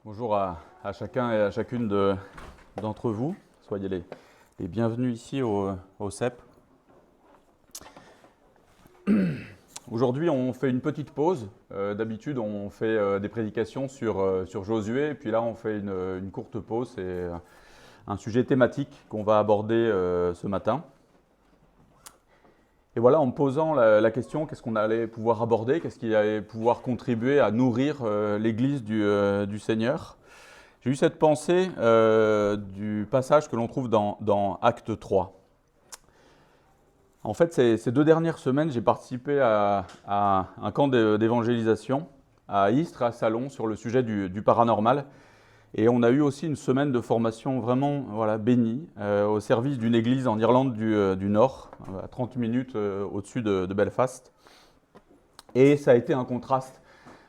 Bonjour à chacun et à chacune d'entre vous. Soyez les bienvenus ici au CEP. Aujourd'hui, on fait une petite pause. D'habitude, on fait des prédications sur Josué, et puis là, on fait une courte pause. C'est un sujet thématique qu'on va aborder ce matin. Et voilà, en me posant la question, qu'est-ce qu'on allait pouvoir aborder, qu'est-ce qui allait pouvoir contribuer à nourrir l'Église du Seigneur. J'ai eu cette pensée du passage que l'on trouve dans Acte 3. En fait, ces 2 dernières semaines, j'ai participé à un camp d'évangélisation à Istres, à Salon, sur le sujet du paranormal. Et on a eu aussi une semaine de formation vraiment bénie au service d'une église en Irlande du Nord, à 30 minutes au-dessus de Belfast. Et ça a été un contraste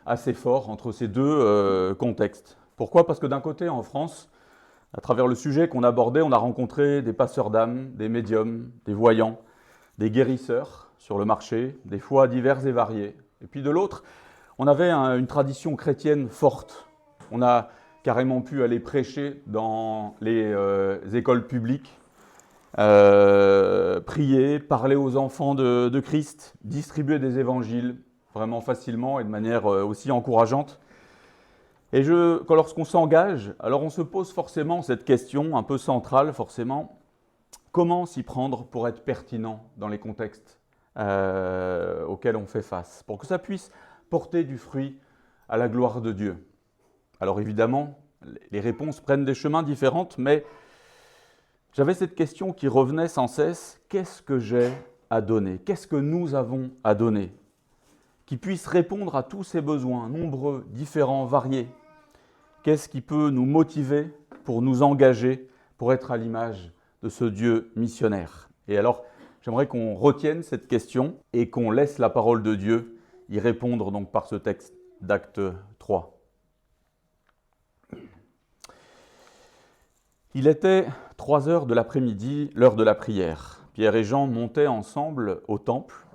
assez fort entre ces deux contextes. Pourquoi ? Parce que d'un côté, en France, à travers le sujet qu'on abordait, on a rencontré des passeurs d'âmes, des médiums, des voyants, des guérisseurs sur le marché, des foi divers et variés. Et puis de l'autre, on avait une tradition chrétienne forte. On a carrément pu aller prêcher dans les écoles publiques, prier, parler aux enfants de Christ, distribuer des évangiles vraiment facilement et de manière aussi encourageante. Et lorsqu'on s'engage, alors on se pose forcément cette question un peu centrale, forcément, comment s'y prendre pour être pertinent dans les contextes auxquels on fait face, pour que ça puisse porter du fruit à la gloire de Dieu. Alors évidemment, les réponses prennent des chemins différents, mais j'avais cette question qui revenait sans cesse, qu'est-ce que j'ai à donner ? Qu'est-ce que nous avons à donner ? Qui puisse répondre à tous ces besoins, nombreux, différents, variés. Qu'est-ce qui peut nous motiver pour nous engager, pour être à l'image de ce Dieu missionnaire ? Et alors, j'aimerais qu'on retienne cette question et qu'on laisse la parole de Dieu y répondre donc par ce texte d'Acte 3. Il était 3 heures de l'après-midi, l'heure de la prière. Pierre et Jean montaient ensemble au temple.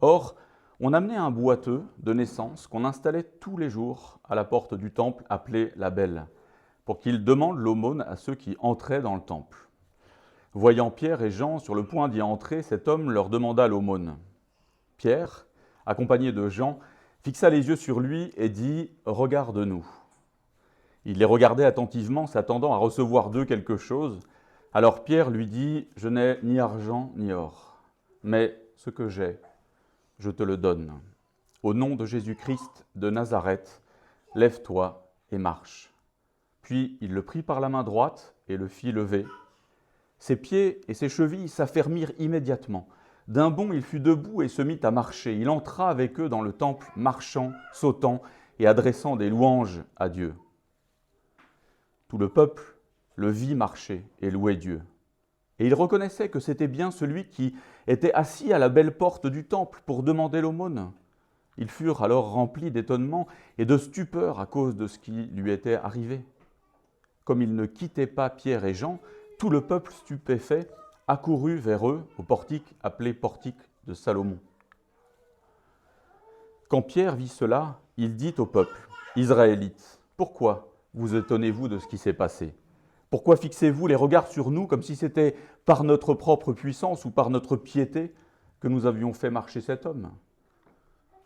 Or, on amenait un boiteux de naissance qu'on installait tous les jours à la porte du temple appelée la Belle, pour qu'il demande l'aumône à ceux qui entraient dans le temple. Voyant Pierre et Jean sur le point d'y entrer, cet homme leur demanda l'aumône. Pierre, accompagné de Jean, fixa les yeux sur lui et dit « Regarde-nous ». Il les regardait attentivement, s'attendant à recevoir d'eux quelque chose. Alors Pierre lui dit « Je n'ai ni argent ni or, mais ce que j'ai, je te le donne. Au nom de Jésus-Christ de Nazareth, lève-toi et marche. » Puis il le prit par la main droite et le fit lever. Ses pieds et ses chevilles s'affermirent immédiatement. D'un bond, il fut debout et se mit à marcher. Il entra avec eux dans le temple, marchant, sautant et adressant des louanges à Dieu. Tout le peuple le vit marcher et louer Dieu. Et il reconnaissait que c'était bien celui qui était assis à la belle porte du temple pour demander l'aumône. Ils furent alors remplis d'étonnement et de stupeur à cause de ce qui lui était arrivé. Comme ils ne quittaient pas Pierre et Jean, tout le peuple stupéfait accourut vers eux au portique appelé portique de Salomon. Quand Pierre vit cela, il dit au peuple, « Israélites, pourquoi vous étonnez-vous de ce qui s'est passé ? Pourquoi fixez-vous les regards sur nous comme si c'était par notre propre puissance ou par notre piété que nous avions fait marcher cet homme ?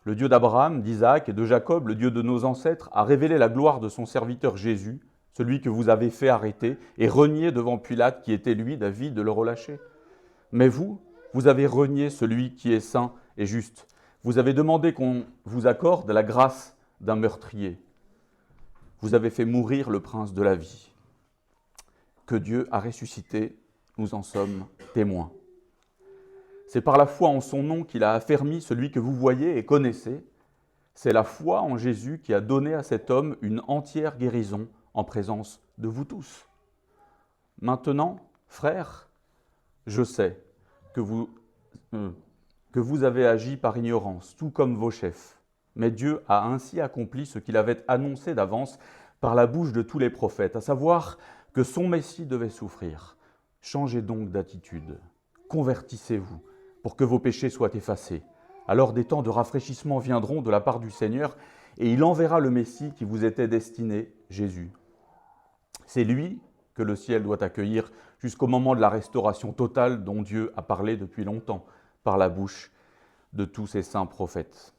Le Dieu d'Abraham, d'Isaac et de Jacob, le Dieu de nos ancêtres, a révélé la gloire de son serviteur Jésus, celui que vous avez fait arrêter et renier devant Pilate qui était lui d'avis de le relâcher. Mais vous avez renié celui qui est saint et juste. Vous avez demandé qu'on vous accorde la grâce d'un meurtrier. Vous avez fait mourir le prince de la vie. Que Dieu a ressuscité, nous en sommes témoins. C'est par la foi en son nom qu'il a affermi celui que vous voyez et connaissez. C'est la foi en Jésus qui a donné à cet homme une entière guérison en présence de vous tous. Maintenant, frères, je sais que vous avez agi par ignorance, tout comme vos chefs. Mais Dieu a ainsi accompli ce qu'il avait annoncé d'avance par la bouche de tous les prophètes, à savoir que son Messie devait souffrir. Changez donc d'attitude, convertissez-vous pour que vos péchés soient effacés. Alors des temps de rafraîchissement viendront de la part du Seigneur et il enverra le Messie qui vous était destiné, Jésus. C'est lui que le ciel doit accueillir jusqu'au moment de la restauration totale dont Dieu a parlé depuis longtemps par la bouche de tous ses saints prophètes.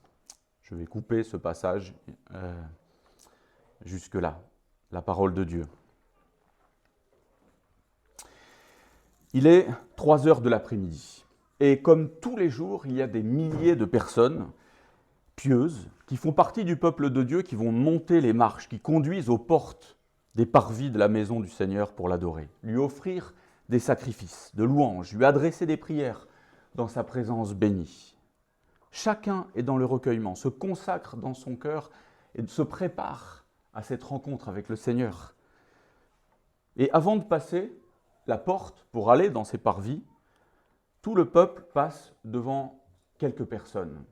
Je vais couper ce passage jusque-là, la parole de Dieu. Il est 3 heures de l'après-midi. Et comme tous les jours, il y a des milliers de personnes pieuses qui font partie du peuple de Dieu, qui vont monter les marches, qui conduisent aux portes des parvis de la maison du Seigneur pour l'adorer, lui offrir des sacrifices, de louanges, lui adresser des prières dans sa présence bénie. Chacun est dans le recueillement, se consacre dans son cœur et se prépare à cette rencontre avec le Seigneur. Et avant de passer la porte pour aller dans ces parvis, tout le peuple passe devant quelques personnes.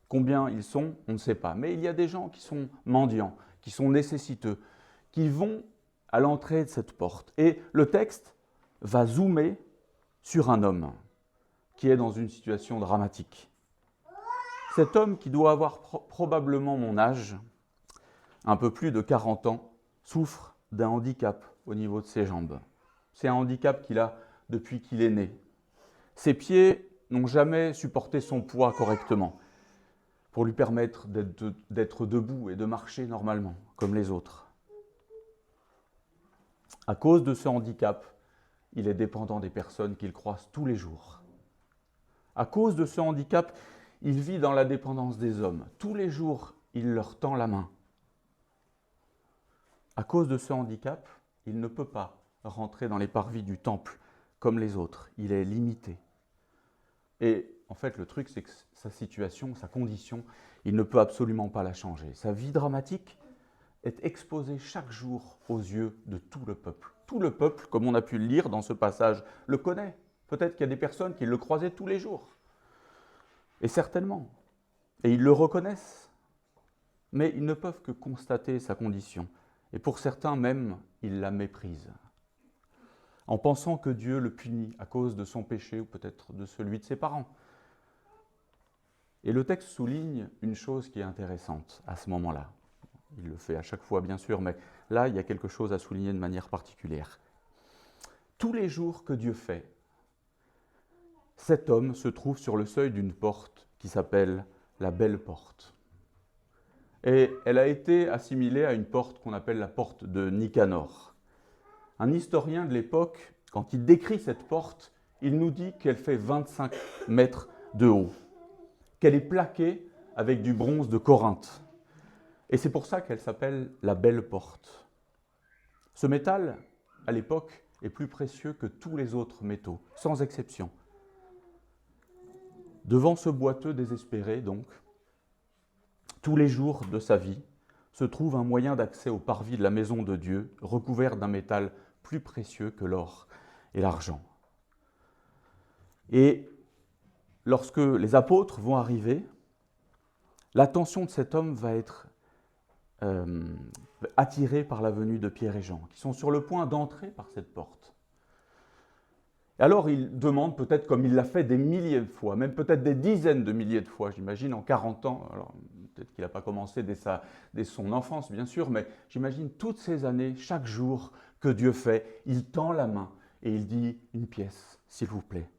Combien ils sont, on ne sait pas. Mais il y a des gens qui sont mendiants, qui sont nécessiteux, qui vont à l'entrée de cette porte. Et le texte va zoomer sur un homme qui est dans une situation dramatique. Cet homme qui doit avoir probablement mon âge, un peu plus de 40 ans, souffre d'un handicap au niveau de ses jambes. C'est un handicap qu'il a depuis qu'il est né. Ses pieds n'ont jamais supporté son poids correctement pour lui permettre d'être debout et de marcher normalement, comme les autres. À cause de ce handicap, il est dépendant des personnes qu'il croise tous les jours. À cause de ce handicap, il vit dans la dépendance des hommes. Tous les jours, il leur tend la main. À cause de ce handicap, il ne peut pas rentrer dans les parvis du temple comme les autres. Il est limité. Et en fait, le truc, c'est que sa situation, sa condition, il ne peut absolument pas la changer. Sa vie dramatique est exposée chaque jour aux yeux de tout le peuple. Tout le peuple, comme on a pu le lire dans ce passage, le connaît. Peut-être qu'il y a des personnes qui le croisaient tous les jours. Et certainement. Et ils le reconnaissent. Mais ils ne peuvent que constater sa condition. Et pour certains même, ils la méprisent. En pensant que Dieu le punit à cause de son péché ou peut-être de celui de ses parents. Et le texte souligne une chose qui est intéressante à ce moment-là. Il le fait à chaque fois, bien sûr, mais là, il y a quelque chose à souligner de manière particulière. Tous les jours que Dieu fait, cet homme se trouve sur le seuil d'une porte qui s'appelle la Belle Porte. Et elle a été assimilée à une porte qu'on appelle la porte de Nicanor. Un historien de l'époque, quand il décrit cette porte, il nous dit qu'elle fait 25 mètres de haut, qu'elle est plaquée avec du bronze de Corinthe. Et c'est pour ça qu'elle s'appelle la Belle Porte. Ce métal, à l'époque, est plus précieux que tous les autres métaux, sans exception. Devant ce boiteux désespéré, donc, tous les jours de sa vie, se trouve un moyen d'accès au parvis de la maison de Dieu, recouvert d'un métal plus précieux que l'or et l'argent. Et lorsque les apôtres vont arriver, l'attention de cet homme va être attirée par la venue de Pierre et Jean, qui sont sur le point d'entrer par cette porte. Et alors il demande, peut-être comme il l'a fait des milliers de fois, même peut-être des dizaines de milliers de fois, j'imagine, en 40 ans, alors peut-être qu'il n'a pas commencé dès son enfance, bien sûr, mais j'imagine toutes ces années, chaque jour que Dieu fait, il tend la main et il dit « une pièce, s'il vous plaît ».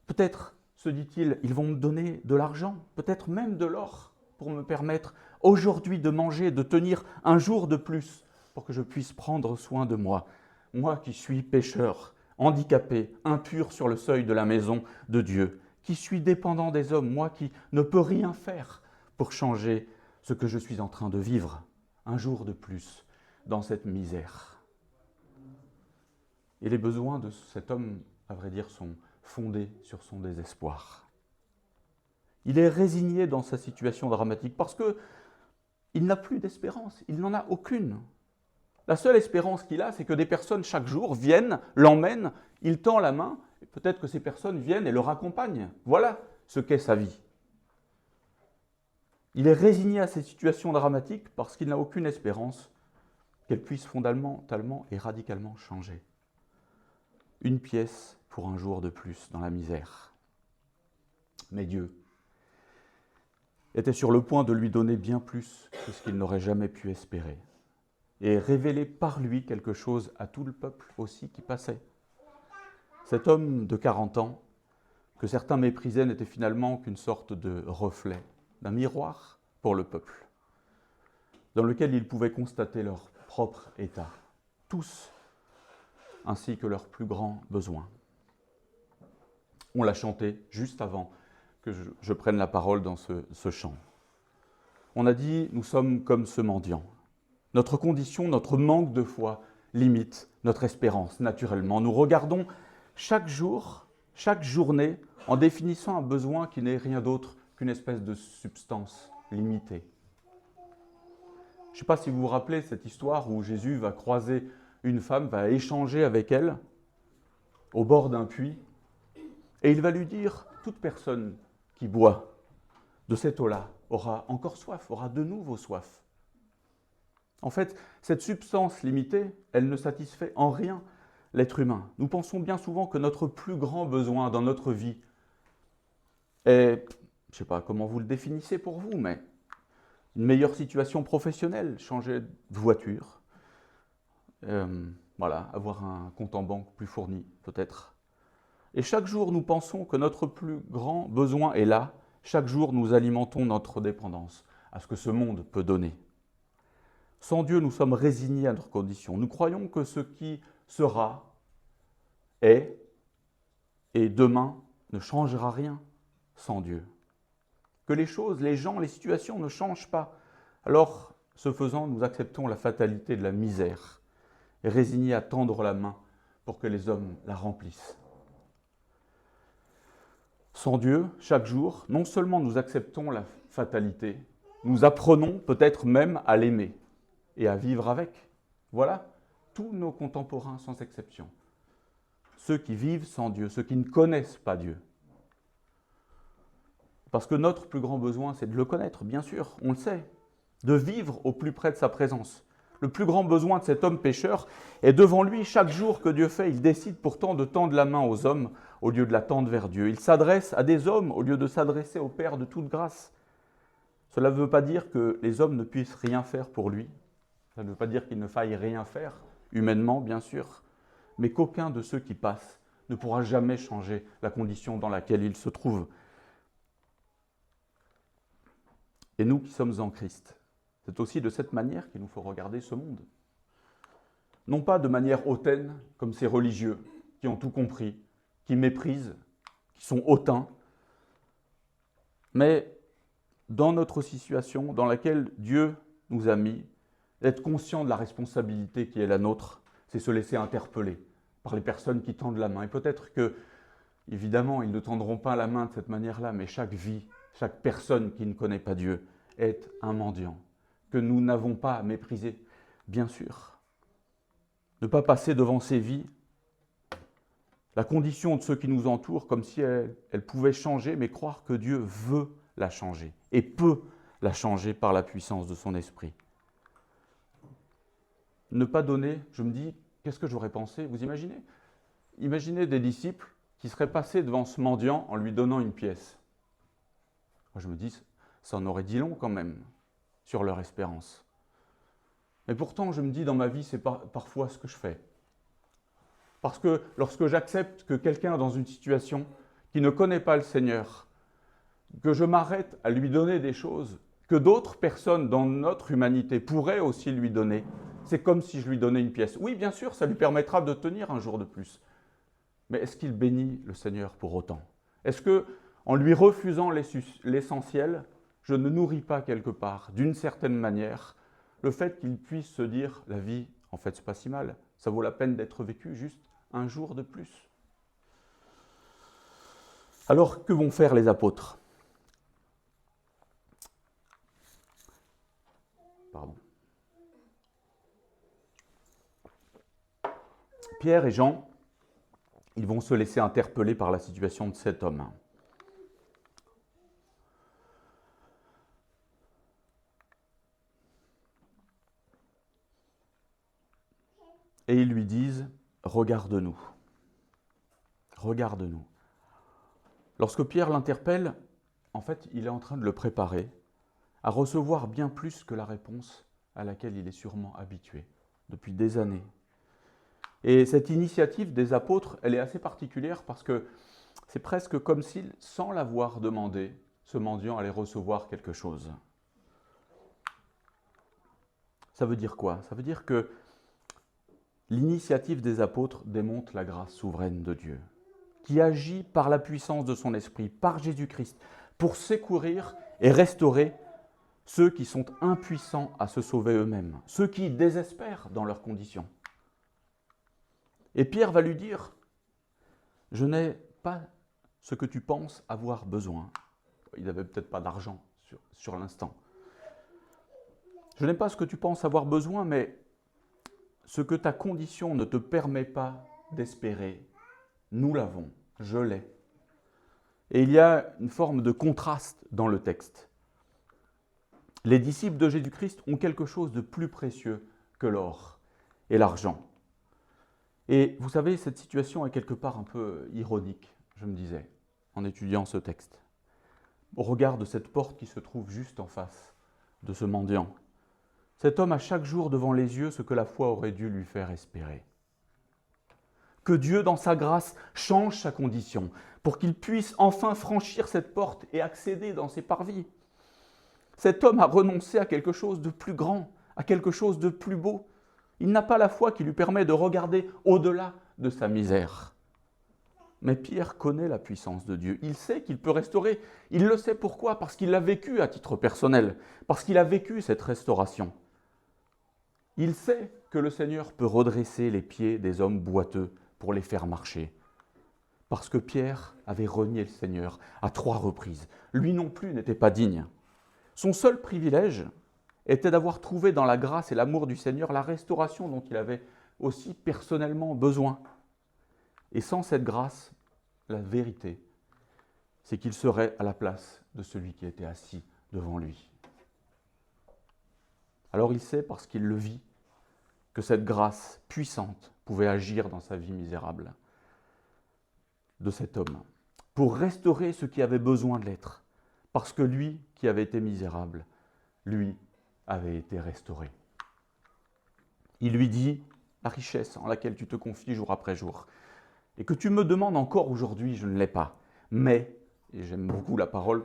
Peut-être, se dit-il, ils vont me donner de l'argent, peut-être même de l'or, pour me permettre aujourd'hui de manger, de tenir un jour de plus, pour que je puisse prendre soin de moi, moi qui suis pécheur, handicapé, impur sur le seuil de la maison de Dieu, qui suis dépendant des hommes, moi qui ne peux rien faire pour changer ce que je suis en train de vivre, un jour de plus, dans cette misère. Et les besoins de cet homme, à vrai dire, sont fondés sur son désespoir. Il est résigné dans sa situation dramatique parce qu'il n'a plus d'espérance, il n'en a aucune. La seule espérance qu'il a, c'est que des personnes chaque jour viennent, l'emmènent, il tend la main, et peut-être que ces personnes viennent et le raccompagnent. Voilà ce qu'est sa vie. Il est résigné à cette situation dramatique parce qu'il n'a aucune espérance qu'elle puisse fondamentalement et radicalement changer. Une pièce pour un jour de plus dans la misère. Mais Dieu était sur le point de lui donner bien plus que ce qu'il n'aurait jamais pu espérer. et révéler par lui quelque chose à tout le peuple aussi qui passait. Cet homme de 40 ans, que certains méprisaient, n'était finalement qu'une sorte de reflet, d'un miroir pour le peuple, dans lequel ils pouvaient constater leur propre état, tous, ainsi que leurs plus grands besoins. On l'a chanté juste avant que je prenne la parole dans ce chant. On a dit, nous sommes comme ce mendiant. Notre condition, notre manque de foi limite notre espérance naturellement. Nous regardons chaque jour, chaque journée, en définissant un besoin qui n'est rien d'autre qu'une espèce de substance limitée. Je ne sais pas si vous vous rappelez cette histoire où Jésus va croiser une femme, va échanger avec elle au bord d'un puits, et il va lui dire, toute personne qui boit de cette eau-là aura encore soif, aura de nouveau soif. En fait, cette substance limitée, elle ne satisfait en rien l'être humain. Nous pensons bien souvent que notre plus grand besoin dans notre vie est, je ne sais pas comment vous le définissez pour vous, mais une meilleure situation professionnelle, changer de voiture, avoir un compte en banque plus fourni peut-être. Et chaque jour, nous pensons que notre plus grand besoin est là. Chaque jour, nous alimentons notre dépendance à ce que ce monde peut donner. Sans Dieu, nous sommes résignés à notre condition. Nous croyons que ce qui sera est, et demain ne changera rien sans Dieu. Que les choses, les gens, les situations ne changent pas. Alors, ce faisant, nous acceptons la fatalité de la misère et résignés à tendre la main pour que les hommes la remplissent. Sans Dieu, chaque jour, non seulement nous acceptons la fatalité, nous apprenons peut-être même à l'aimer et à vivre avec. Voilà, tous nos contemporains sans exception. Ceux qui vivent sans Dieu, ceux qui ne connaissent pas Dieu. Parce que notre plus grand besoin, c'est de le connaître, bien sûr, on le sait, de vivre au plus près de sa présence. Le plus grand besoin de cet homme pécheur est devant lui chaque jour que Dieu fait. Il décide pourtant de tendre la main aux hommes au lieu de la tendre vers Dieu. Il s'adresse à des hommes au lieu de s'adresser au Père de toute grâce. Cela ne veut pas dire que les hommes ne puissent rien faire pour lui. Ça ne veut pas dire qu'il ne faille rien faire, humainement bien sûr, mais qu'aucun de ceux qui passent ne pourra jamais changer la condition dans laquelle il se trouve. Et nous qui sommes en Christ, c'est aussi de cette manière qu'il nous faut regarder ce monde. Non pas de manière hautaine, comme ces religieux qui ont tout compris, qui méprisent, qui sont hautains, mais dans notre situation dans laquelle Dieu nous a mis, d'être conscient de la responsabilité qui est la nôtre, c'est se laisser interpeller par les personnes qui tendent la main. Et peut-être que, évidemment, ils ne tendront pas la main de cette manière-là, mais chaque vie, chaque personne qui ne connaît pas Dieu est un mendiant, que nous n'avons pas à mépriser, bien sûr. Ne pas passer devant ces vies, la condition de ceux qui nous entourent, comme si elle pouvait changer, mais croire que Dieu veut la changer et peut la changer par la puissance de son esprit. Ne pas donner, je me dis, qu'est-ce que j'aurais pensé? Vous imaginez? Imaginez des disciples qui seraient passés devant ce mendiant en lui donnant une pièce. Moi, je me dis, ça en aurait dit long quand même sur leur espérance. Mais pourtant, je me dis, dans ma vie, c'est parfois ce que je fais. Parce que lorsque j'accepte que quelqu'un dans une situation qui ne connaît pas le Seigneur, que je m'arrête à lui donner des choses que d'autres personnes dans notre humanité pourraient aussi lui donner, c'est comme si je lui donnais une pièce. Oui, bien sûr, ça lui permettra de tenir un jour de plus. Mais est-ce qu'il bénit le Seigneur pour autant? Est-ce que, en lui refusant l'essentiel, je ne nourris pas quelque part, d'une certaine manière, le fait qu'il puisse se dire, la vie, en fait, c'est pas si mal, ça vaut la peine d'être vécu juste un jour de plus. Alors, que vont faire les apôtres? Pardon. Pierre et Jean, ils vont se laisser interpeller par la situation de cet homme. Et ils lui disent, regarde-nous. Regarde-nous. Lorsque Pierre l'interpelle, en fait, il est en train de le préparer à recevoir bien plus que la réponse à laquelle il est sûrement habitué depuis des années. Et cette initiative des apôtres, elle est assez particulière parce que c'est presque comme si, sans l'avoir demandé, ce mendiant allait recevoir quelque chose. Ça veut dire quoi? Ça veut dire que l'initiative des apôtres démontre la grâce souveraine de Dieu, qui agit par la puissance de son esprit, par Jésus-Christ, pour secourir et restaurer ceux qui sont impuissants à se sauver eux-mêmes, ceux qui désespèrent dans leurs conditions. Et Pierre va lui dire, « Je n'ai pas ce que tu penses avoir besoin. » Il n'avait peut-être pas d'argent sur l'instant. « Je n'ai pas ce que tu penses avoir besoin, mais ce que ta condition ne te permet pas d'espérer, nous l'avons, je l'ai. » Et il y a une forme de contraste dans le texte. Les disciples de Jésus-Christ ont quelque chose de plus précieux que l'or et l'argent. Et vous savez, cette situation est quelque part un peu ironique, je me disais, en étudiant ce texte. Au regard de cette porte qui se trouve juste en face de ce mendiant. Cet homme a chaque jour devant les yeux ce que la foi aurait dû lui faire espérer. Que Dieu, dans sa grâce, change sa condition pour qu'il puisse enfin franchir cette porte et accéder dans ses parvis. Cet homme a renoncé à quelque chose de plus grand, à quelque chose de plus beau. Il n'a pas la foi qui lui permet de regarder au-delà de sa misère. Mais Pierre connaît la puissance de Dieu. Il sait qu'il peut restaurer. Il le sait pourquoi? Parce qu'il l'a vécu à titre personnel, parce qu'il a vécu cette restauration. Il sait que le Seigneur peut redresser les pieds des hommes boiteux pour les faire marcher. Parce que Pierre avait renié le Seigneur à 3 reprises. Lui non plus n'était pas digne. Son seul privilège était d'avoir trouvé dans la grâce et l'amour du Seigneur la restauration dont il avait aussi personnellement besoin. Et sans cette grâce, la vérité, c'est qu'il serait à la place de celui qui était assis devant lui. Alors il sait, parce qu'il le vit, que cette grâce puissante pouvait agir dans sa vie misérable de cet homme, pour restaurer ce qui avait besoin de l'être, parce que lui qui avait été misérable, lui avait été restauré. Il lui dit, la richesse en laquelle tu te confies jour après jour, et que tu me demandes encore aujourd'hui, je ne l'ai pas. Mais, et j'aime beaucoup la parole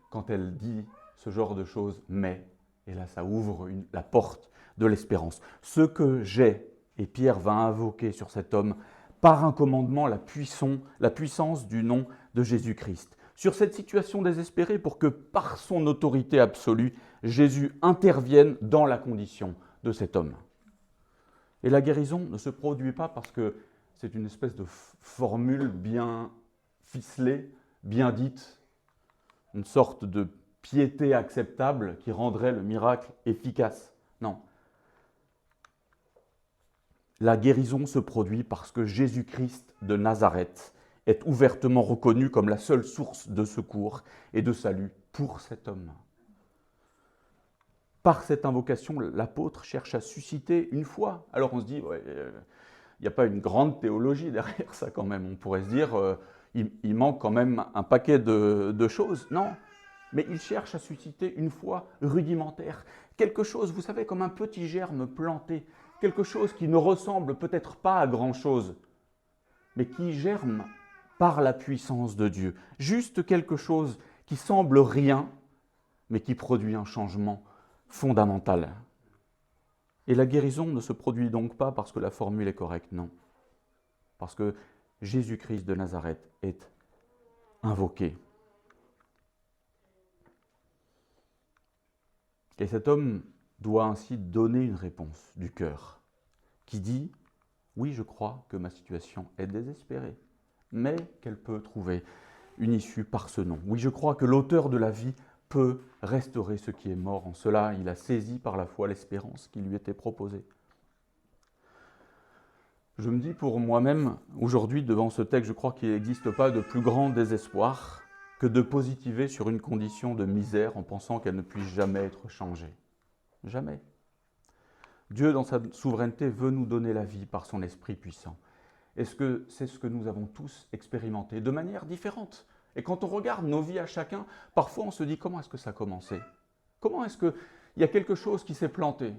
quand elle dit ce genre de choses, mais, et là ça ouvre la porte de l'espérance. Ce que j'ai, et Pierre va invoquer sur cet homme, par un commandement, la puissance du nom de Jésus-Christ. Sur cette situation désespérée pour que par son autorité absolue, Jésus intervienne dans la condition de cet homme. Et la guérison ne se produit pas parce que c'est une espèce de formule bien ficelée, bien dite, une sorte de piété acceptable qui rendrait le miracle efficace. Non. La guérison se produit parce que Jésus-Christ de Nazareth est ouvertement reconnu comme la seule source de secours et de salut pour cet homme. Par cette invocation, l'apôtre cherche à susciter une foi. Alors on se dit, ouais, il n'y a pas une grande théologie derrière ça quand même. On pourrait se dire, il manque quand même un paquet de choses. Non, mais il cherche à susciter une foi rudimentaire. Quelque chose, vous savez, comme un petit germe planté. Quelque chose qui ne ressemble peut-être pas à grand-chose, mais qui germe par la puissance de Dieu. Juste quelque chose qui semble rien, mais qui produit un changement fondamental. Et la guérison ne se produit donc pas parce que la formule est correcte, non. Parce que Jésus-Christ de Nazareth est invoqué. Et cet homme doit ainsi donner une réponse du cœur qui dit « Oui, je crois que ma situation est désespérée, mais qu'elle peut trouver une issue par ce nom. Oui, je crois que l'auteur de la vie peut restaurer ce qui est mort. En cela, il a saisi par la foi l'espérance qui lui était proposée. » Je me dis pour moi-même, aujourd'hui, devant ce texte, je crois qu'il n'existe pas de plus grand désespoir que de positiver sur une condition de misère en pensant qu'elle ne puisse jamais être changée. Jamais. Dieu, dans sa souveraineté, veut nous donner la vie par son esprit puissant. Est-ce que c'est ce que nous avons tous expérimenté de manière différente? Et quand on regarde nos vies à chacun, parfois on se dit comment est-ce que ça a commencé? Comment est-ce que il y a quelque chose qui s'est planté.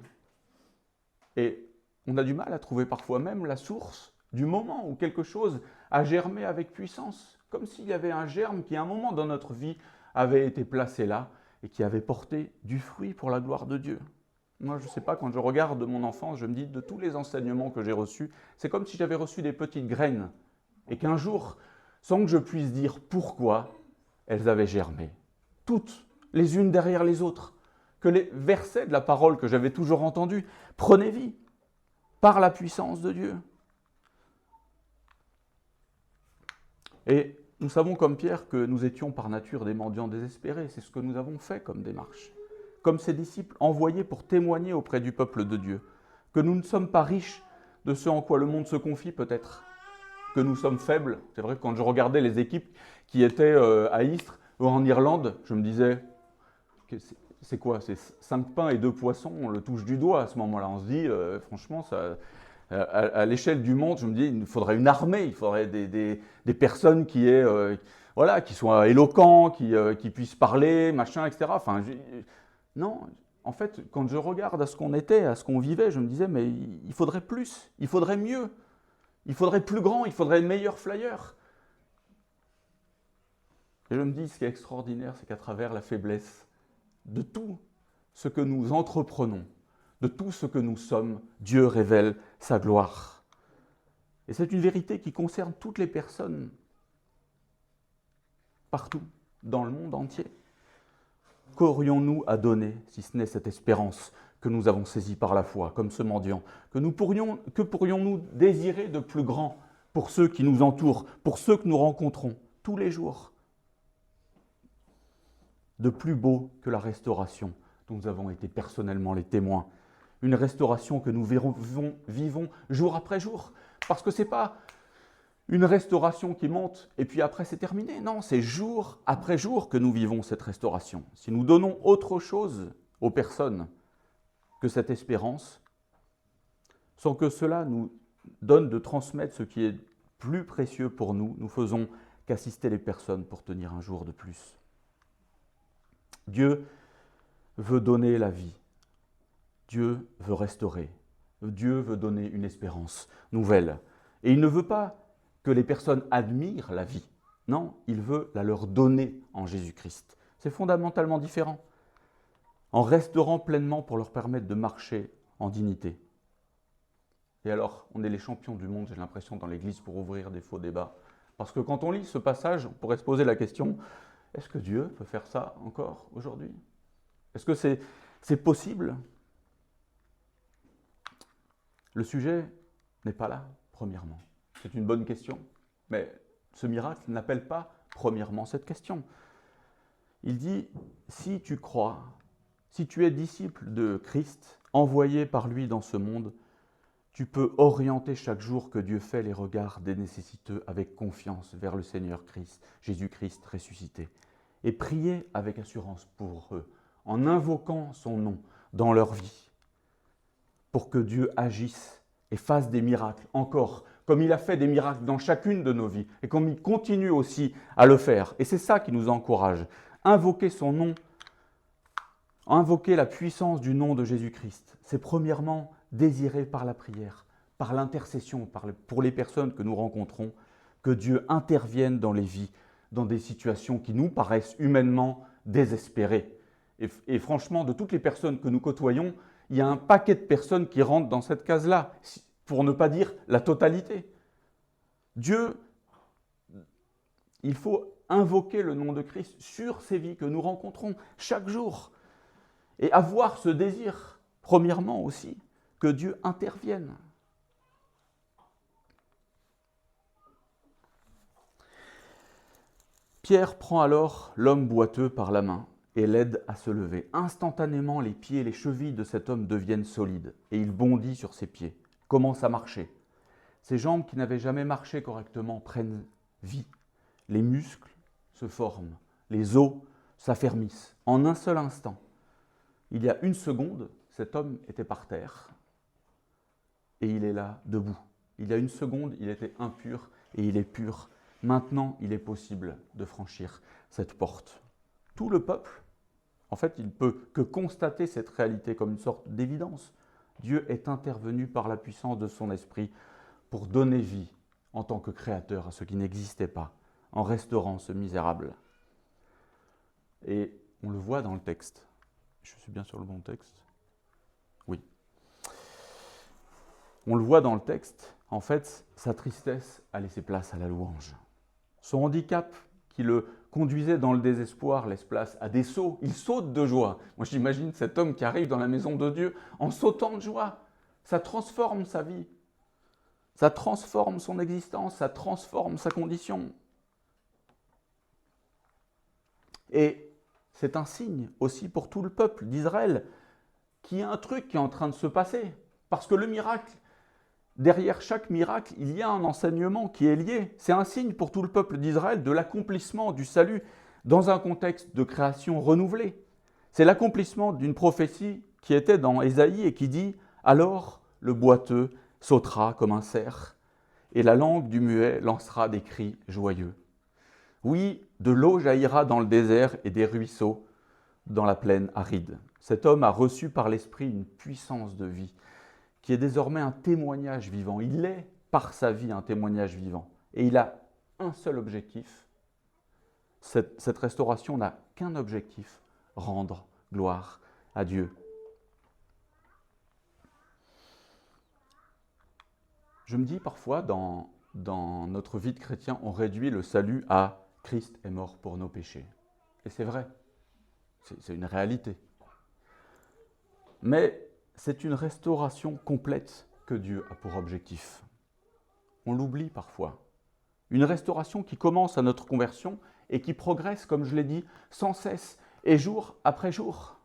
Et on a du mal à trouver parfois même la source du moment où quelque chose a germé avec puissance, comme s'il y avait un germe qui à un moment dans notre vie avait été placé là et qui avait porté du fruit pour la gloire de Dieu. Moi, je ne sais pas, quand je regarde mon enfance, je me dis, de tous les enseignements que j'ai reçus, c'est comme si j'avais reçu des petites graines et qu'un jour, sans que je puisse dire pourquoi, elles avaient germé, toutes, les unes derrière les autres, que les versets de la parole que j'avais toujours entendus prenaient vie par la puissance de Dieu. Et nous savons comme Pierre que nous étions par nature des mendiants désespérés, c'est ce que nous avons fait comme démarche, comme ces disciples envoyés pour témoigner auprès du peuple de Dieu, que nous ne sommes pas riches de ce en quoi le monde se confie peut-être, que nous sommes faibles. C'est vrai que quand je regardais les équipes qui étaient à Istres ou en Irlande, je me disais, c'est quoi? C'est 5 pains et 2 poissons, on le touche du doigt à ce moment-là. On se dit, franchement, ça, à l'échelle du monde, je me dis, il faudrait une armée, il faudrait des personnes qui soient éloquents, qui puissent parler, machin, etc. Enfin, non, en fait, quand je regarde à ce qu'on était, à ce qu'on vivait, je me disais, mais il faudrait plus, il faudrait mieux, il faudrait plus grand, il faudrait le meilleur flyer. Et je me dis, ce qui est extraordinaire, c'est qu'à travers la faiblesse de tout ce que nous entreprenons, de tout ce que nous sommes, Dieu révèle sa gloire. Et c'est une vérité qui concerne toutes les personnes, partout, dans le monde entier. Qu'aurions-nous à donner, si ce n'est cette espérance que nous avons saisie par la foi, comme ce mendiant? Que pourrions-nous désirer de plus grand pour ceux qui nous entourent, pour ceux que nous rencontrons tous les jours? De plus beau que la restauration dont nous avons été personnellement les témoins. Une restauration que nous vivons jour après jour. Parce que ce n'est pas une restauration qui monte et puis après c'est terminé. Non, c'est jour après jour que nous vivons cette restauration. Si nous donnons autre chose aux personnes que cette espérance, sans que cela nous donne de transmettre ce qui est plus précieux pour nous, nous faisons qu'assister les personnes pour tenir un jour de plus. Dieu veut donner la vie. Dieu veut restaurer. Dieu veut donner une espérance nouvelle. Et il ne veut pas que les personnes admirent la vie. Non, il veut la leur donner en Jésus-Christ. C'est fondamentalement différent. En restaurant pleinement pour leur permettre de marcher en dignité. Et alors, on est les champions du monde, j'ai l'impression, dans l'Église pour ouvrir des faux débats. Parce que quand on lit ce passage, on pourrait se poser la question, est-ce que Dieu peut faire ça encore aujourd'hui? Est-ce que c'est possible? Le sujet n'est pas là, premièrement. C'est une bonne question, mais ce miracle n'appelle pas, premièrement, cette question. Il dit, si tu crois, si tu es disciple de Christ, envoyé par lui dans ce monde, tu peux orienter chaque jour que Dieu fait les regards des nécessiteux avec confiance vers le Seigneur Christ, Jésus-Christ ressuscité, et prier avec assurance pour eux, en invoquant son nom dans leur vie, pour que Dieu agisse et fasse des miracles encore, comme il a fait des miracles dans chacune de nos vies, et comme il continue aussi à le faire. Et c'est ça qui nous encourage. Invoquer son nom, invoquer la puissance du nom de Jésus-Christ, c'est premièrement désirer par la prière, par l'intercession, pour les personnes que nous rencontrons, que Dieu intervienne dans les vies, dans des situations qui nous paraissent humainement désespérées. Et franchement, de toutes les personnes que nous côtoyons, il y a un paquet de personnes qui rentrent dans cette case-là, pour ne pas dire la totalité. Dieu, il faut invoquer le nom de Christ sur ces vies que nous rencontrons chaque jour. Et avoir ce désir, premièrement aussi, que Dieu intervienne. Pierre prend alors l'homme boiteux par la main et l'aide à se lever. Instantanément, les pieds et les chevilles de cet homme deviennent solides et il bondit sur ses pieds, commence à marcher. Ses jambes qui n'avaient jamais marché correctement prennent vie. Les muscles se forment, les os s'affermissent. En un seul instant, il y a une seconde, cet homme était par terre et il est là, debout. Il y a une seconde, il était impur et il est pur. Maintenant, il est possible de franchir cette porte. Tout le peuple En fait, il ne peut que constater cette réalité comme une sorte d'évidence. Dieu est intervenu par la puissance de son esprit pour donner vie en tant que créateur à ce qui n'existait pas, en restaurant ce misérable. Et on le voit dans le texte. Je suis bien sur le bon texte? Oui. On le voit dans le texte, en fait, sa tristesse a laissé place à la louange. Son handicap qui le conduisait dans le désespoir laisse place à des sauts. Il saute de joie. Moi, j'imagine cet homme qui arrive dans la maison de Dieu en sautant de joie. Ça transforme sa vie. Ça transforme son existence. Ça transforme sa condition. Et c'est un signe aussi pour tout le peuple d'Israël qu'il y a un truc qui est en train de se passer. Parce que le miracle, derrière chaque miracle, il y a un enseignement qui est lié. C'est un signe pour tout le peuple d'Israël de l'accomplissement du salut dans un contexte de création renouvelée. C'est l'accomplissement d'une prophétie qui était dans Ésaïe et qui dit « Alors le boiteux sautera comme un cerf, et la langue du muet lancera des cris joyeux. Oui, de l'eau jaillira dans le désert et des ruisseaux dans la plaine aride. » Cet homme a reçu par l'Esprit une puissance de vie qui est désormais un témoignage vivant. Il est, par sa vie, un témoignage vivant. Et il a un seul objectif. Cette restauration n'a qu'un objectif, rendre gloire à Dieu. Je me dis parfois, dans notre vie de chrétien, on réduit le salut à « Christ est mort pour nos péchés ». Et c'est vrai, c'est une réalité. Mais c'est une restauration complète que Dieu a pour objectif. On l'oublie parfois. Une restauration qui commence à notre conversion et qui progresse, comme je l'ai dit, sans cesse et jour après jour.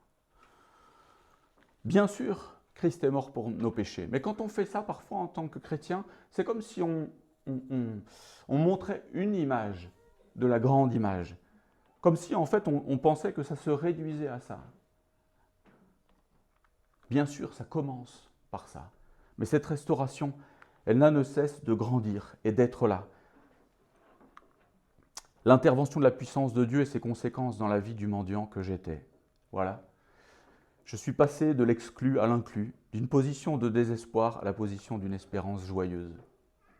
Bien sûr, Christ est mort pour nos péchés. Mais quand on fait ça, parfois, en tant que chrétien, c'est comme si on montrait une image de la grande image. Comme si, en fait, on pensait que ça se réduisait à ça. Bien sûr, ça commence par ça. Mais cette restauration, elle n'a de cesse de grandir et d'être là. L'intervention de la puissance de Dieu et ses conséquences dans la vie du mendiant que j'étais. Voilà. Je suis passé de l'exclu à l'inclus, d'une position de désespoir à la position d'une espérance joyeuse.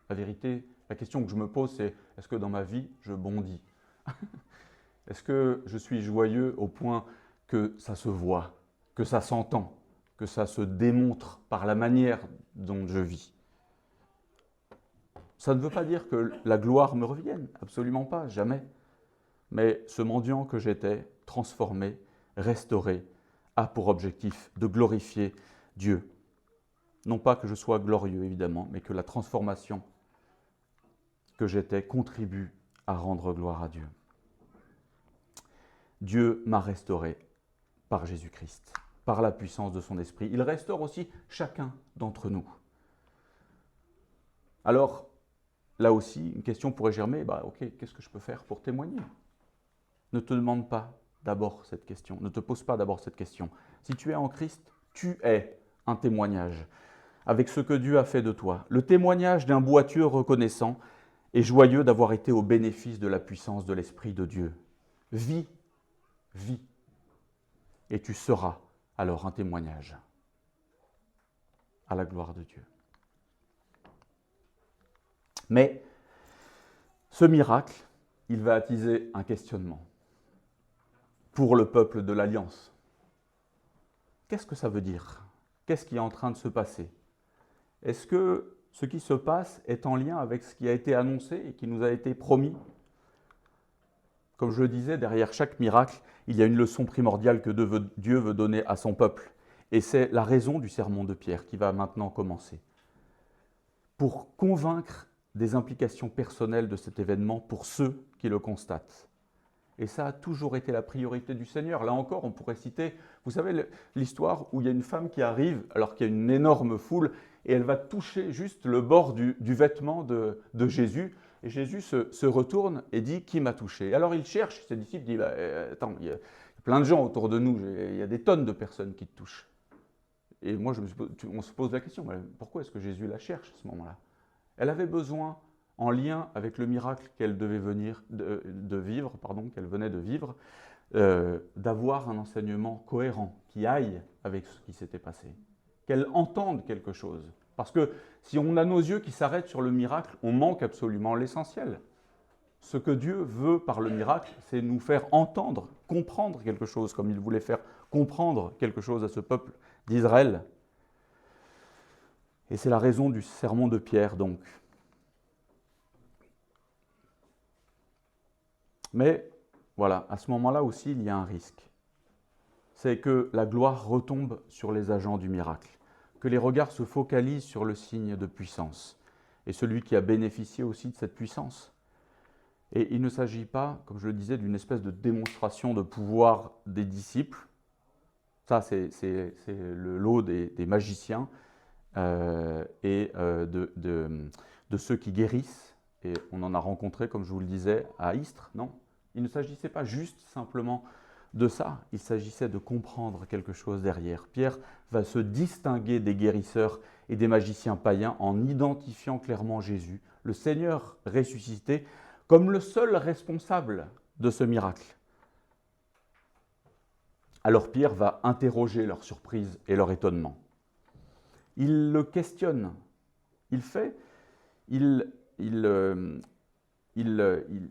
La vérité, la question que je me pose, c'est est-ce que dans ma vie, je bondis? Est-ce que je suis joyeux au point que ça se voit, que ça s'entend, que ça se démontre par la manière dont je vis? Ça ne veut pas dire que la gloire me revienne, absolument pas, jamais. Mais ce mendiant que j'étais, transformé, restauré, a pour objectif de glorifier Dieu. Non pas que je sois glorieux, évidemment, mais que la transformation que j'étais contribue à rendre gloire à Dieu. Dieu m'a restauré par Jésus-Christ, par la puissance de son esprit. Il restaure aussi chacun d'entre nous. Alors, là aussi, une question pourrait germer, ok, qu'est-ce que je peux faire pour témoigner? Ne te demande pas d'abord cette question, ne te pose pas d'abord cette question. Si tu es en Christ, tu es un témoignage avec ce que Dieu a fait de toi. Le témoignage d'un boiteux reconnaissant et joyeux d'avoir été au bénéfice de la puissance de l'Esprit de Dieu. Vis, vis, et tu seras alors un témoignage à la gloire de Dieu. Mais ce miracle, il va attiser un questionnement pour le peuple de l'Alliance. Qu'est-ce que ça veut dire? Qu'est-ce qui est en train de se passer? Est-ce que ce qui se passe est en lien avec ce qui a été annoncé et qui nous a été promis? Comme je le disais, derrière chaque miracle, il y a une leçon primordiale que Dieu veut donner à son peuple. Et c'est la raison du sermon de Pierre qui va maintenant commencer. Pour convaincre des implications personnelles de cet événement pour ceux qui le constatent. Et ça a toujours été la priorité du Seigneur. Là encore, on pourrait citer, vous savez, l'histoire où il y a une femme qui arrive, alors qu'il y a une énorme foule, et elle va toucher juste le bord du vêtement de Jésus. Et Jésus se retourne et dit « Qui m'a touché ?» Alors il cherche, ses disciples disent « Attends, il y a plein de gens autour de nous, il y a des tonnes de personnes qui te touchent. » Et moi, on se pose la question, pourquoi est-ce que Jésus la cherche à ce moment-là? Elle avait besoin, en lien avec le miracle qu'elle devait venir de vivre, qu'elle venait de vivre, d'avoir un enseignement cohérent, qui aille avec ce qui s'était passé, qu'elle entende quelque chose. Parce que si on a nos yeux qui s'arrêtent sur le miracle, on manque absolument l'essentiel. Ce que Dieu veut par le miracle, c'est nous faire entendre, comprendre quelque chose, comme il voulait faire comprendre quelque chose à ce peuple d'Israël. Et c'est la raison du sermon de Pierre, donc. Mais voilà, à ce moment-là aussi, il y a un risque. C'est que la gloire retombe sur les agents du miracle, que les regards se focalisent sur le signe de puissance et celui qui a bénéficié aussi de cette puissance. Et il ne s'agit pas, comme je le disais, d'une espèce de démonstration de pouvoir des disciples. Ça, c'est le lot des magiciens et de ceux qui guérissent. Et on en a rencontré, comme je vous le disais, à Istres, non ? Il ne s'agissait pas juste simplement de ça, il s'agissait de comprendre quelque chose derrière. Pierre va se distinguer des guérisseurs et des magiciens païens en identifiant clairement Jésus, le Seigneur ressuscité, comme le seul responsable de ce miracle. Alors Pierre va interroger leur surprise et leur étonnement. Il le questionne,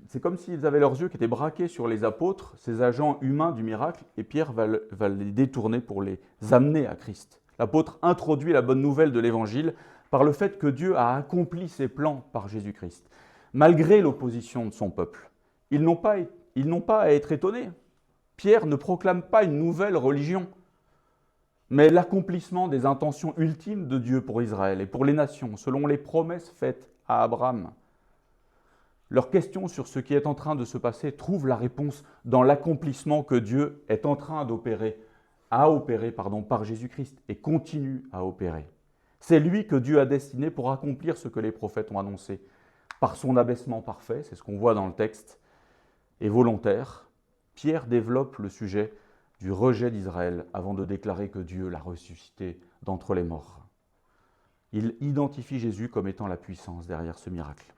c'est comme s'ils avaient leurs yeux qui étaient braqués sur les apôtres, ces agents humains du miracle, et Pierre va les détourner pour les amener à Christ. L'apôtre introduit la bonne nouvelle de l'Évangile par le fait que Dieu a accompli ses plans par Jésus-Christ, malgré l'opposition de son peuple. Ils n'ont pas à être étonnés. Pierre ne proclame pas une nouvelle religion, mais l'accomplissement des intentions ultimes de Dieu pour Israël et pour les nations, selon les promesses faites à Abraham. Leur question sur ce qui est en train de se passer trouve la réponse dans l'accomplissement que Dieu est en train a opéré par Jésus-Christ et continue à opérer. C'est lui que Dieu a destiné pour accomplir ce que les prophètes ont annoncé. Par son abaissement parfait, c'est ce qu'on voit dans le texte, et volontaire, Pierre développe le sujet du rejet d'Israël avant de déclarer que Dieu l'a ressuscité d'entre les morts. Il identifie Jésus comme étant la puissance derrière ce miracle.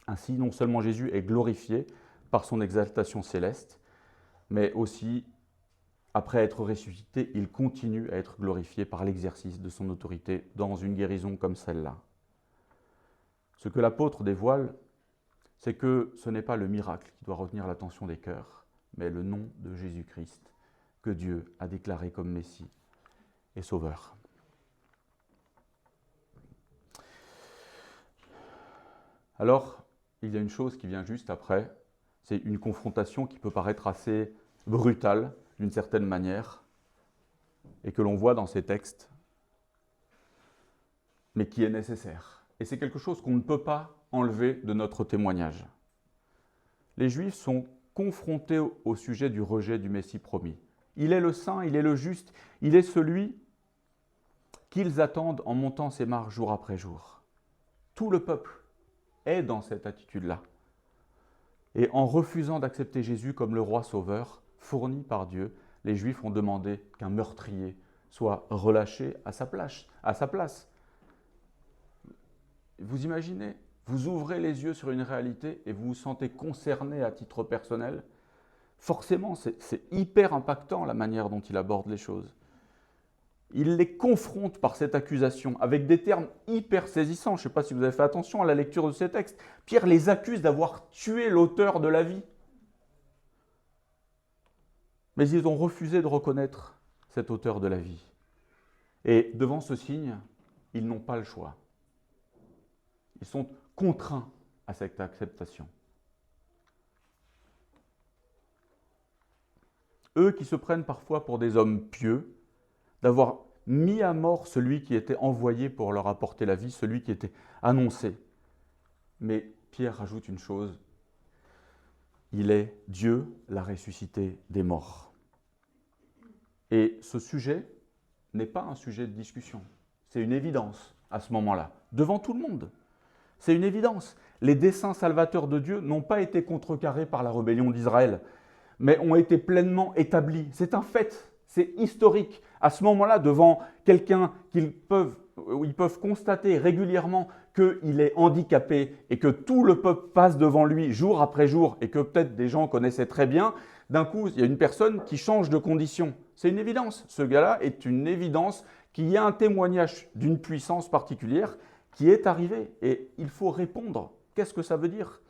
Ainsi, non seulement Jésus est glorifié par son exaltation céleste, mais aussi, après être ressuscité, il continue à être glorifié par l'exercice de son autorité dans une guérison comme celle-là. Ce que l'apôtre dévoile, c'est que ce n'est pas le miracle qui doit retenir l'attention des cœurs, mais le nom de Jésus-Christ que Dieu a déclaré comme Messie et Sauveur. Alors, il y a une chose qui vient juste après, c'est une confrontation qui peut paraître assez brutale d'une certaine manière, et que l'on voit dans ces textes, mais qui est nécessaire. Et c'est quelque chose qu'on ne peut pas enlever de notre témoignage. Les Juifs sont confrontés au sujet du rejet du Messie promis. Il est le saint, il est le juste, il est celui qu'ils attendent en montant ces marches jour après jour. Tout le peuple est dans cette attitude-là. Et en refusant d'accepter Jésus comme le roi sauveur, fourni par Dieu, les Juifs ont demandé qu'un meurtrier soit relâché à sa place. Vous imaginez, vous ouvrez les yeux sur une réalité et vous vous sentez concerné à titre personnel. Forcément, c'est hyper impactant la manière dont il aborde les choses. Il les confronte par cette accusation avec des termes hyper saisissants. Je ne sais pas si vous avez fait attention à la lecture de ces textes. Pierre les accuse d'avoir tué l'auteur de la vie. Mais ils ont refusé de reconnaître cet auteur de la vie. Et devant ce signe, ils n'ont pas le choix. Ils sont contraints à cette acceptation. Eux qui se prennent parfois pour des hommes pieux, d'avoir mis à mort celui qui était envoyé pour leur apporter la vie, celui qui était annoncé. Mais Pierre rajoute une chose, il est Dieu, l'a ressuscité des morts. Et ce sujet n'est pas un sujet de discussion, c'est une évidence à ce moment-là, devant tout le monde. C'est une évidence. Les desseins salvateurs de Dieu n'ont pas été contrecarrés par la rébellion d'Israël, mais ont été pleinement établis. C'est un fait, c'est historique. À ce moment-là, devant quelqu'un ils peuvent constater régulièrement qu'il est handicapé et que tout le peuple passe devant lui jour après jour et que peut-être des gens connaissaient très bien, D'un coup, il y a une personne qui change de condition. C'est une évidence. Ce gars-là est une évidence qu'il y a un témoignage d'une puissance particulière qui est arrivée. Et il faut répondre. Qu'est-ce que ça veut dire ?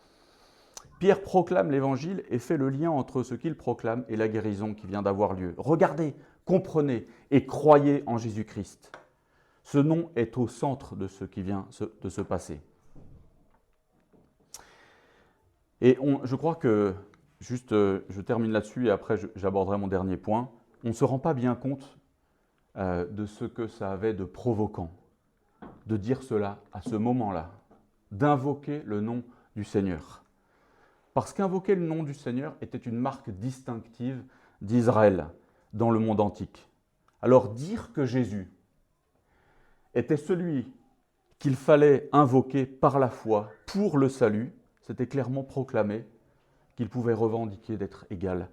Pierre proclame l'évangile et fait le lien entre ce qu'il proclame et la guérison qui vient d'avoir lieu. Regardez, comprenez et croyez en Jésus-Christ. Ce nom est au centre de ce qui vient de se passer. Et je crois que, juste, je termine là-dessus et après j'aborderai mon dernier point, on ne se rend pas bien compte de ce que ça avait de provoquant, de dire cela à ce moment-là, d'invoquer le nom du Seigneur. Parce qu'invoquer le nom du Seigneur était une marque distinctive d'Israël dans le monde antique. Alors dire que Jésus était celui qu'il fallait invoquer par la foi pour le salut, c'était clairement proclamé qu'il pouvait revendiquer d'être égal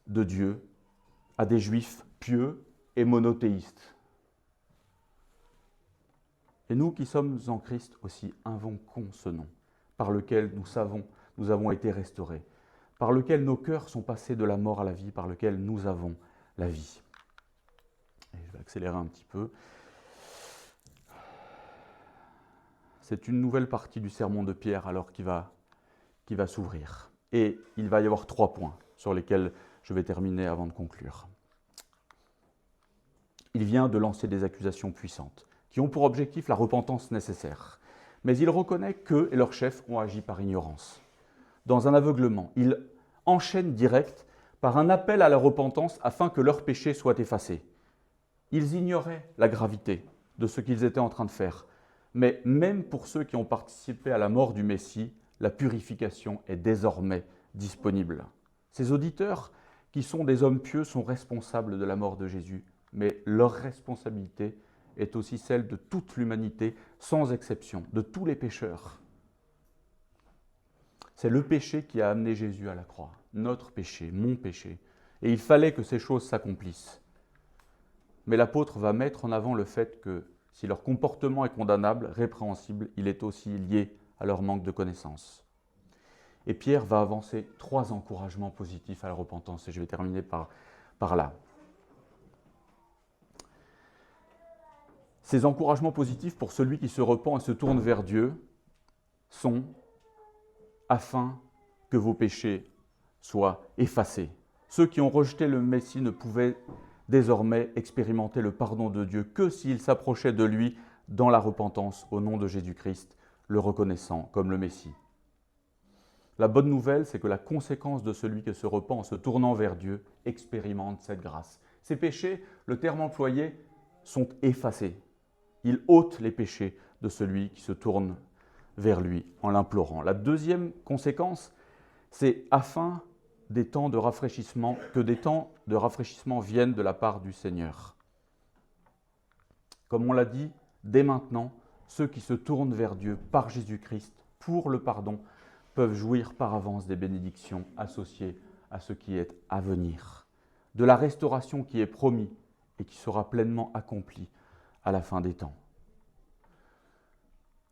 de Dieu à des Juifs pieux et monothéistes. Et nous qui sommes en Christ aussi, invoquons ce nom par lequel nous avons été restaurés, par lequel nos cœurs sont passés de la mort à la vie, par lequel nous avons la vie. Et je vais accélérer un petit peu. C'est une nouvelle partie du sermon de Pierre alors qui va s'ouvrir. Et il va y avoir 3 points sur lesquels je vais terminer avant de conclure. Il vient de lancer des accusations puissantes qui ont pour objectif la repentance nécessaire. Mais il reconnaît qu'eux et leurs chefs ont agi par ignorance. Dans un aveuglement, il enchaîne direct par un appel à la repentance afin que leurs péchés soient effacés. Ils ignoraient la gravité de ce qu'ils étaient en train de faire. Mais même pour ceux qui ont participé à la mort du Messie, la purification est désormais disponible. Ces auditeurs, qui sont des hommes pieux, sont responsables de la mort de Jésus, mais leur responsabilité est aussi celle de toute l'humanité, sans exception, de tous les pécheurs. C'est le péché qui a amené Jésus à la croix, notre péché, mon péché. Et il fallait que ces choses s'accomplissent. Mais l'apôtre va mettre en avant le fait que si leur comportement est condamnable, répréhensible, il est aussi lié à leur manque de connaissance. Et Pierre va avancer 3 encouragements positifs à la repentance, et je vais terminer par là. Ces encouragements positifs pour celui qui se repent et se tourne vers Dieu sont afin que vos péchés soient effacés. Ceux qui ont rejeté le Messie ne pouvaient désormais expérimenter le pardon de Dieu que s'ils s'approchaient de lui dans la repentance au nom de Jésus-Christ, le reconnaissant comme le Messie. La bonne nouvelle, c'est que la conséquence de celui qui se repent en se tournant vers Dieu expérimente cette grâce. Ces péchés, le terme employé, sont effacés. Il ôte les péchés de celui qui se tourne vers lui en l'implorant. La deuxième conséquence, c'est afin que des temps de rafraîchissement viennent de la part du Seigneur. Comme on l'a dit, dès maintenant, ceux qui se tournent vers Dieu par Jésus-Christ pour le pardon peuvent jouir par avance des bénédictions associées à ce qui est à venir, de la restauration qui est promise et qui sera pleinement accomplie à la fin des temps.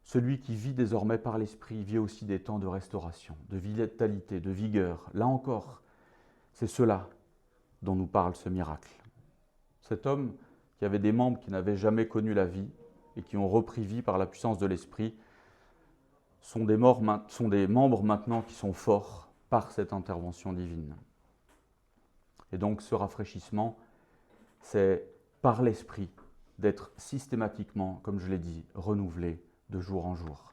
Celui qui vit désormais par l'Esprit vit aussi des temps de restauration, de vitalité, de vigueur. Là encore, c'est cela dont nous parle ce miracle. Cet homme qui avait des membres qui n'avaient jamais connu la vie et qui ont repris vie par la puissance de l'Esprit sont des membres maintenant qui sont forts par cette intervention divine. Et donc ce rafraîchissement, c'est par l'Esprit d'être systématiquement, comme je l'ai dit, renouvelé de jour en jour.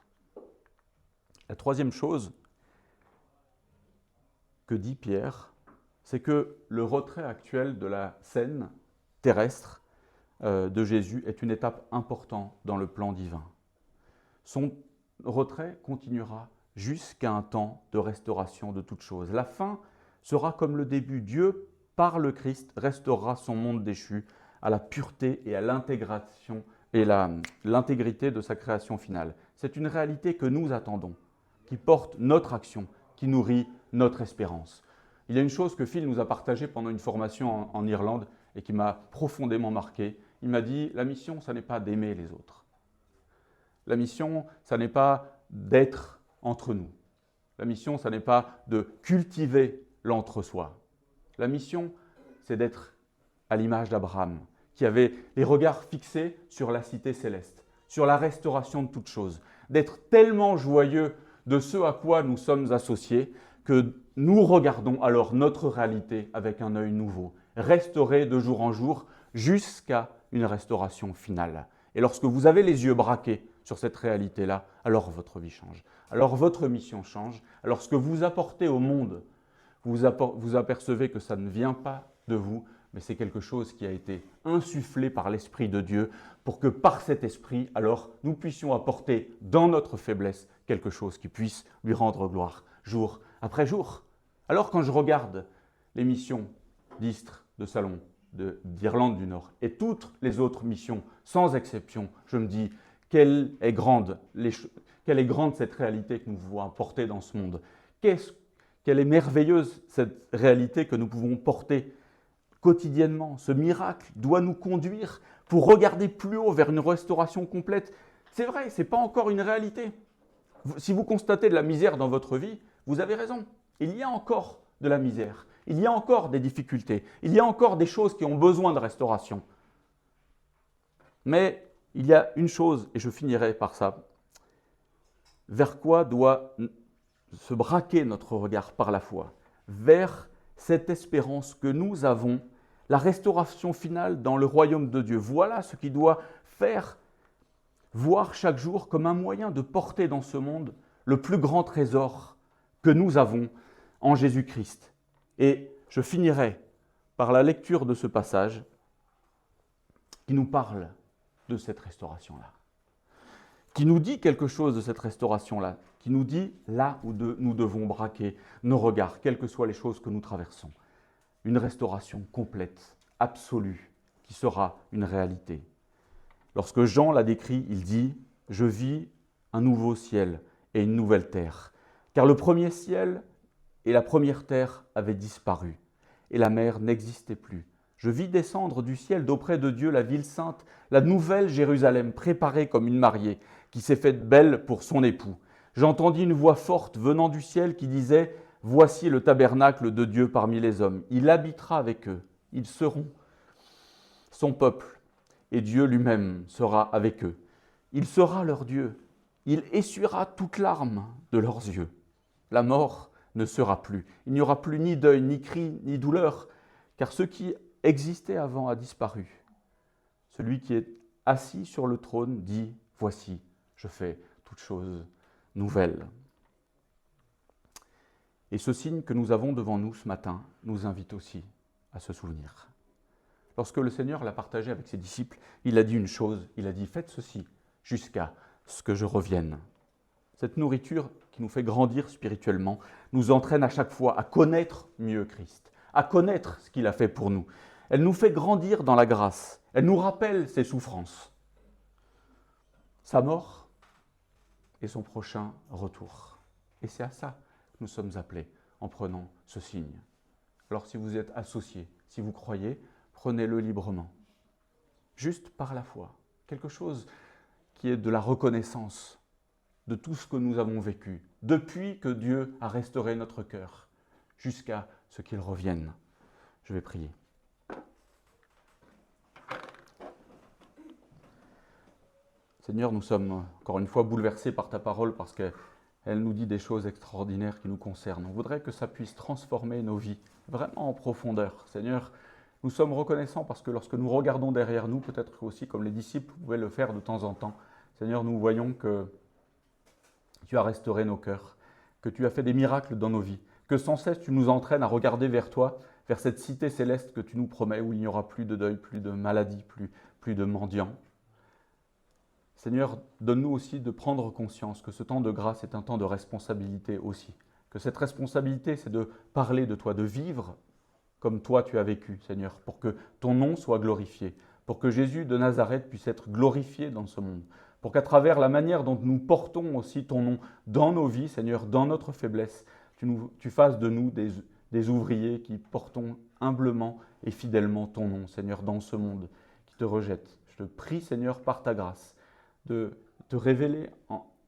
La troisième chose que dit Pierre, c'est que le retrait actuel de la scène terrestre de Jésus est une étape importante dans le plan divin. Son retrait continuera jusqu'à un temps de restauration de toutes choses. La fin sera comme le début. Dieu, par le Christ, restaurera son monde déchu à la pureté et à l'intégration et l'intégrité de sa création finale. C'est une réalité que nous attendons, qui porte notre action, qui nourrit notre espérance. Il y a une chose que Phil nous a partagée pendant une formation en Irlande et qui m'a profondément marqué. Il m'a dit, la mission, ça n'est pas d'aimer les autres. La mission, ça n'est pas d'être entre nous. La mission, ça n'est pas de cultiver l'entre-soi. La mission, c'est d'être à l'image d'Abraham, qui avait les regards fixés sur la cité céleste, sur la restauration de toutes choses, d'être tellement joyeux de ce à quoi nous sommes associés que nous regardons alors notre réalité avec un œil nouveau, restaurée de jour en jour jusqu'à une restauration finale. Et lorsque vous avez les yeux braqués sur cette réalité-là, alors votre vie change, alors votre mission change, alors ce que vous apportez au monde, vous apercevez que ça ne vient pas de vous, mais c'est quelque chose qui a été insufflé par l'Esprit de Dieu pour que par cet Esprit, alors, nous puissions apporter dans notre faiblesse quelque chose qui puisse lui rendre gloire jour après jour. Alors quand je regarde les missions d'Istres, de Salon, d'Irlande du Nord et toutes les autres missions, sans exception, je me dis quelle est grande cette réalité que nous pouvons apporter dans ce monde. Quelle est merveilleuse cette réalité que nous pouvons porter quotidiennement. Ce miracle doit nous conduire pour regarder plus haut vers une restauration complète. C'est vrai, ce n'est pas encore une réalité. Si vous constatez de la misère dans votre vie, vous avez raison. Il y a encore de la misère. Il y a encore des difficultés. Il y a encore des choses qui ont besoin de restauration. Mais il y a une chose, et je finirai par ça, vers quoi doit se braquer notre regard par la foi? Vers cette espérance que nous avons, la restauration finale dans le royaume de Dieu. Voilà ce qui doit faire voir chaque jour comme un moyen de porter dans ce monde le plus grand trésor que nous avons en Jésus-Christ. Et je finirai par la lecture de ce passage qui nous parle de cette restauration-là, qui nous dit quelque chose de cette restauration-là, qui nous dit là où nous devons braquer nos regards, quelles que soient les choses que nous traversons. Une restauration complète, absolue, qui sera une réalité. Lorsque Jean l'a décrit, il dit « Je vis un nouveau ciel et une nouvelle terre, car le premier ciel et la première terre avaient disparu, et la mer n'existait plus. Je vis descendre du ciel d'auprès de Dieu la ville sainte, la nouvelle Jérusalem, préparée comme une mariée, qui s'est faite belle pour son époux. J'entendis une voix forte venant du ciel qui disait « Voici le tabernacle de Dieu parmi les hommes. Il habitera avec eux. Ils seront son peuple, et Dieu lui-même sera avec eux. Il sera leur Dieu. Il essuiera toute larme de leurs yeux. La mort ne sera plus. Il n'y aura plus ni deuil, ni cri, ni douleur, car ce qui existait avant a disparu. Celui qui est assis sur le trône dit « Voici, je fais toutes choses nouvelles. » Et ce signe que nous avons devant nous ce matin nous invite aussi à se souvenir. Lorsque le Seigneur l'a partagé avec ses disciples, il a dit une chose, il a dit « Faites ceci jusqu'à ce que je revienne. » Cette nourriture qui nous fait grandir spirituellement nous entraîne à chaque fois à connaître mieux Christ, à connaître ce qu'il a fait pour nous. Elle nous fait grandir dans la grâce, elle nous rappelle ses souffrances, sa mort et son prochain retour. Et c'est à ça que nous sommes appelés en prenant ce signe. Alors si vous êtes associés, si vous croyez, prenez-le librement, juste par la foi, quelque chose qui est de la reconnaissance de tout ce que nous avons vécu, depuis que Dieu a restauré notre cœur, jusqu'à ce qu'il revienne. Je vais prier. Seigneur, nous sommes encore une fois bouleversés par ta parole parce qu'elle nous dit des choses extraordinaires qui nous concernent. On voudrait que ça puisse transformer nos vies vraiment en profondeur. Seigneur, nous sommes reconnaissants parce que lorsque nous regardons derrière nous, peut-être aussi comme les disciples pouvaient le faire de temps en temps, Seigneur, nous voyons que tu as restauré nos cœurs, que tu as fait des miracles dans nos vies, que sans cesse tu nous entraînes à regarder vers toi, vers cette cité céleste que tu nous promets, où il n'y aura plus de deuil, plus de maladie, plus de mendiants. Seigneur, donne-nous aussi de prendre conscience que ce temps de grâce est un temps de responsabilité aussi, que cette responsabilité, c'est de parler de toi, de vivre comme toi tu as vécu, Seigneur, pour que ton nom soit glorifié, pour que Jésus de Nazareth puisse être glorifié dans ce monde, pour qu'à travers la manière dont nous portons aussi ton nom dans nos vies, Seigneur, dans notre faiblesse, tu fasses de nous des ouvriers qui portons humblement et fidèlement ton nom, Seigneur, dans ce monde qui te rejette. Je te prie, Seigneur, par ta grâce, de te révéler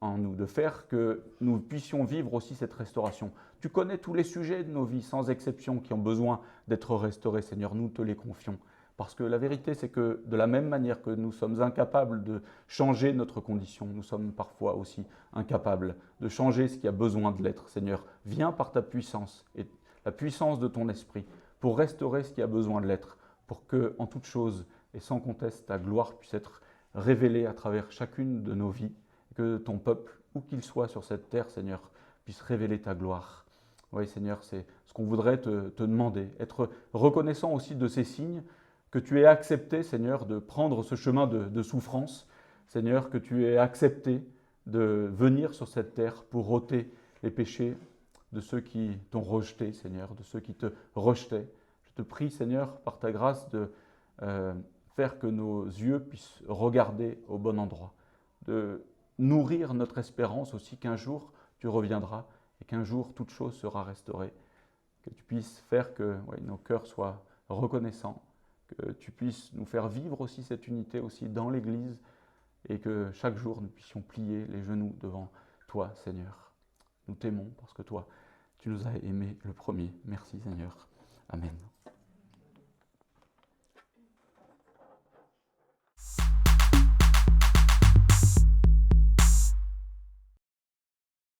en nous, de faire que nous puissions vivre aussi cette restauration. Tu connais tous les sujets de nos vies, sans exception, qui ont besoin d'être restaurés, Seigneur, nous te les confions. Parce que la vérité, c'est que de la même manière que nous sommes incapables de changer notre condition, nous sommes parfois aussi incapables de changer ce qui a besoin de l'être. Seigneur, viens par ta puissance et la puissance de ton esprit pour restaurer ce qui a besoin de l'être, pour que, en toute chose et sans conteste, ta gloire puisse être révélée à travers chacune de nos vies, que ton peuple, où qu'il soit sur cette terre, Seigneur, puisse révéler ta gloire. Oui, Seigneur, c'est ce qu'on voudrait te demander, être reconnaissant aussi de ces signes, que tu aies accepté, Seigneur, de prendre ce chemin de souffrance, Seigneur, que tu aies accepté de venir sur cette terre pour ôter les péchés de ceux qui t'ont rejeté, Seigneur, de ceux qui te rejetaient. Je te prie, Seigneur, par ta grâce, de faire que nos yeux puissent regarder au bon endroit, de nourrir notre espérance aussi qu'un jour tu reviendras et qu'un jour toute chose sera restaurée, que tu puisses faire que nos cœurs soient reconnaissants, que tu puisses nous faire vivre aussi cette unité aussi dans l'Église et que chaque jour nous puissions plier les genoux devant toi, Seigneur. Nous t'aimons parce que toi, tu nous as aimés le premier. Merci, Seigneur. Amen.